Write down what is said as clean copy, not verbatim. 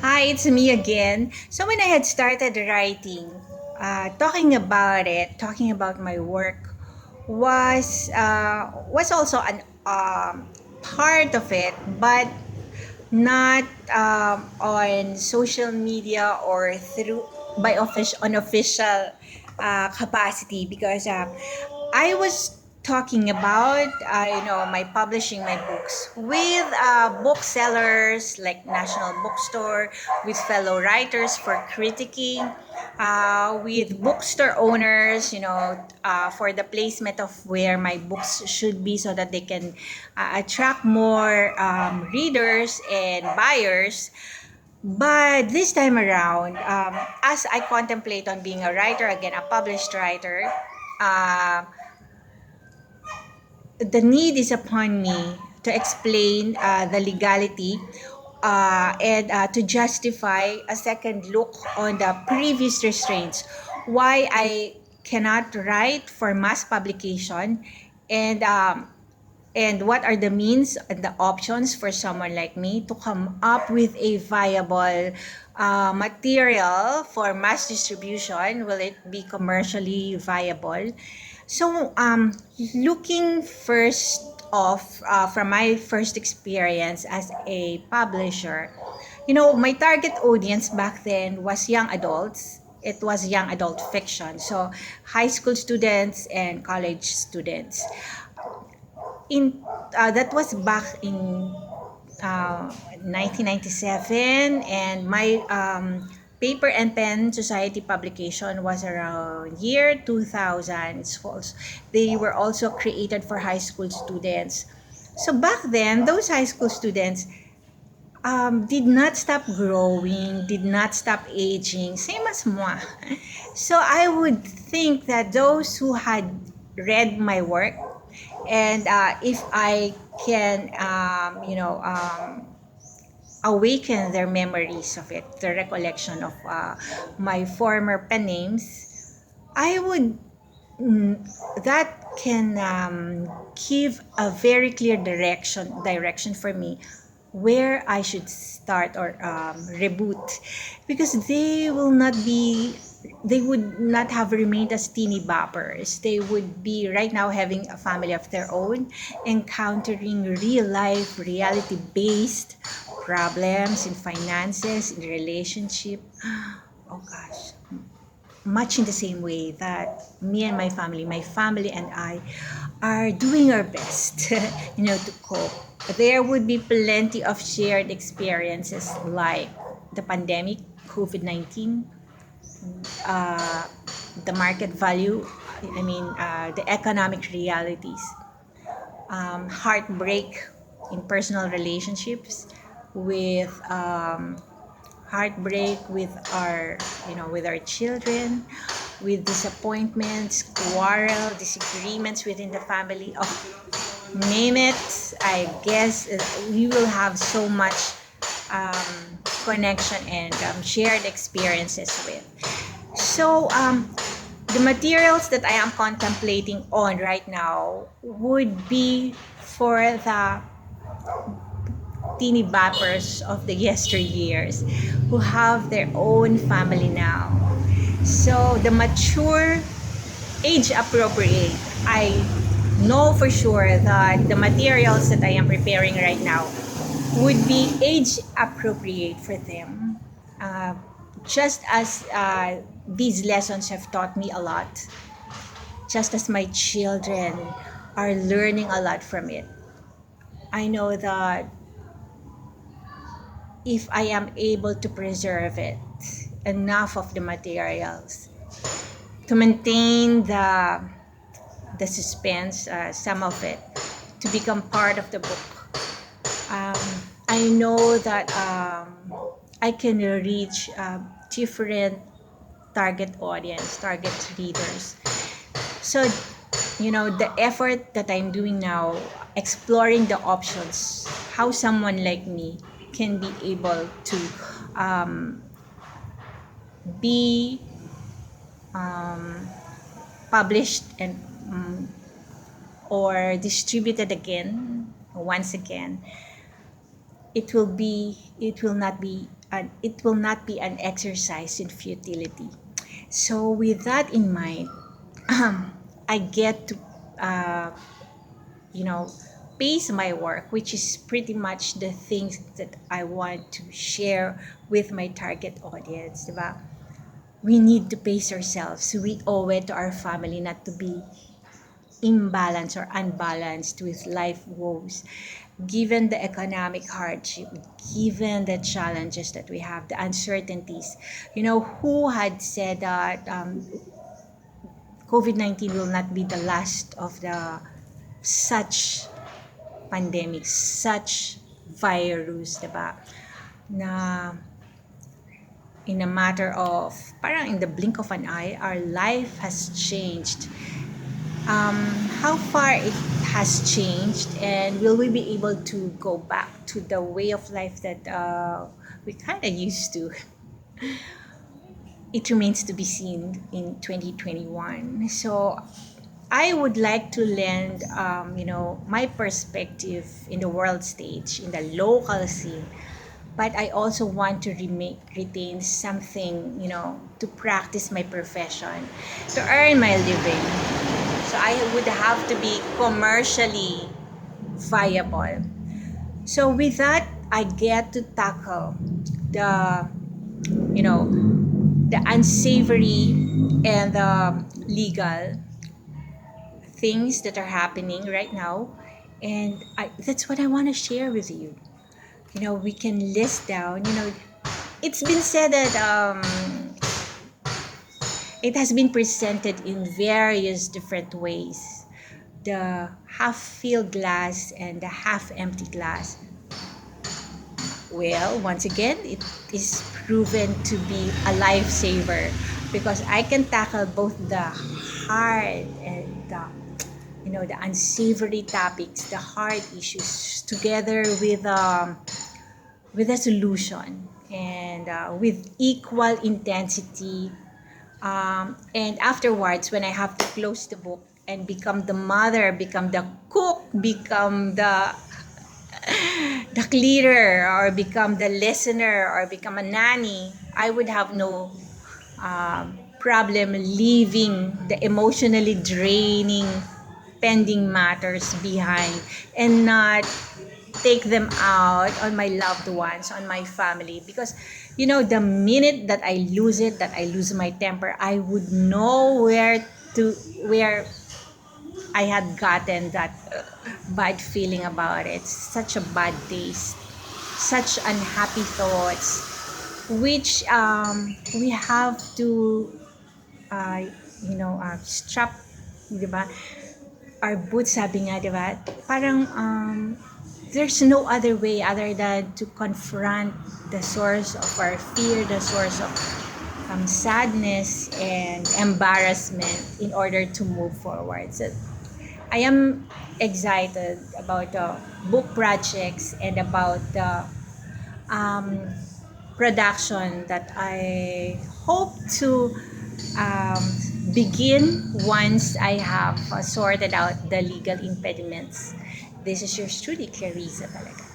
Hi, it's me again. So when I had started writing, talking about my work was also an part of it, but not on social media or through by official unofficial capacity because I was talking about my publishing my books with booksellers like National Bookstore, with fellow writers for critiquing, with bookstore owners, for the placement of where my books should be so that they can attract more readers and buyers. But this time around, as I contemplate on being a writer, again, a published writer, uh, the need is upon me to explain the legality and to justify a second look on the previous restraints. Why I cannot write for mass publication, and what are the means and the options for someone like me to come up with a viable material for mass distribution? Will it be commercially viable? So, looking first off from my first experience as a publisher, my target audience back then was young adults. It was young adult fiction. So, high school students and college students. In That was back in 1997, and my paper and pen society publication was around year 2000. They were also created for high school students. So back then, those high school students did not stop growing, did not stop aging, same as moi. So I would think that those who had read my work, and if I can, awaken their memories of it, the recollection of my former pen names, I would that can give a very clear direction for me where I should start or reboot, because they would not have remained as teeny boppers. They would be right now having a family of their own, encountering real life, reality based problems in finances, in relationship. Oh gosh, much in the same way that me and my family and I are doing our best, to cope. There would be plenty of shared experiences like the pandemic, COVID-19, uh, the market value, the economic realities, heartbreak in personal relationships, with heartbreak with our children, with disappointments, quarrel, disagreements within the family. Oh, name it. I guess we will have so much connection and shared experiences with. So, the materials that I am contemplating on right now would be for the teeny boppers of the yesteryears who have their own family now. So, the mature, age appropriate, I know for sure that the materials that I am preparing right now would be age appropriate for them. Just as these lessons have taught me a lot, just as my children are learning a lot from it. I know that if I am able to preserve it, enough of the materials to maintain the suspense, some of it, to become part of the book. Um, I know that I can reach different target audience, target readers. So, the effort that I'm doing now, exploring the options, how someone like me can be able to um, be published and or distributed again, once again, it will not be an exercise in futility. So with that in mind, I get to uh, you know pace my work, which is pretty much the things that I want to share with my target audience, diba? We need to pace ourselves. We owe it to our family not to be imbalanced or unbalanced with life woes, given the economic hardship, given the challenges that we have, the uncertainties. Who had said that COVID-19 will not be the last of the such pandemic, such virus, diba? Na in a matter of, parang in the blink of an eye, our life has changed. How far it has changed, and will we be able to go back to the way of life that we kind of used to? It remains to be seen in 2021. So I would like to lend, my perspective in the world stage, in the local scene, but I also want to retain something, to practice my profession, to earn my living. So I would have to be commercially viable. So with that, I get to tackle the, you know, the unsavory and the legal things that are happening right now. And that's what I want to share with you. We can list down, it's been said that it has been presented in various different ways. The half filled glass and the half empty glass. Well, once again, it is proven to be a lifesaver because I can tackle both the hard and the unsavory topics, the hard issues, together with a solution and with equal intensity. And afterwards, when I have to close the book and become the mother, become the cook, become the cleaner, or become the listener, or become a nanny, I would have no problem leaving the emotionally draining pending matters behind and not take them out on my loved ones, on my family. Because, the minute that I lose it, that I lose my temper, I would know where I had gotten that bad feeling about it. Such a bad taste, such unhappy thoughts, which we have to, strap, di ba? Our boots, sabi nga, di ba? Parang there's no other way other than to confront the source of our fear, the source of sadness and embarrassment in order to move forward. So I am excited about the book projects and about the um, production that I hope to um, begin once I have sorted out the legal impediments. This is your Trudy Clarissa talaga.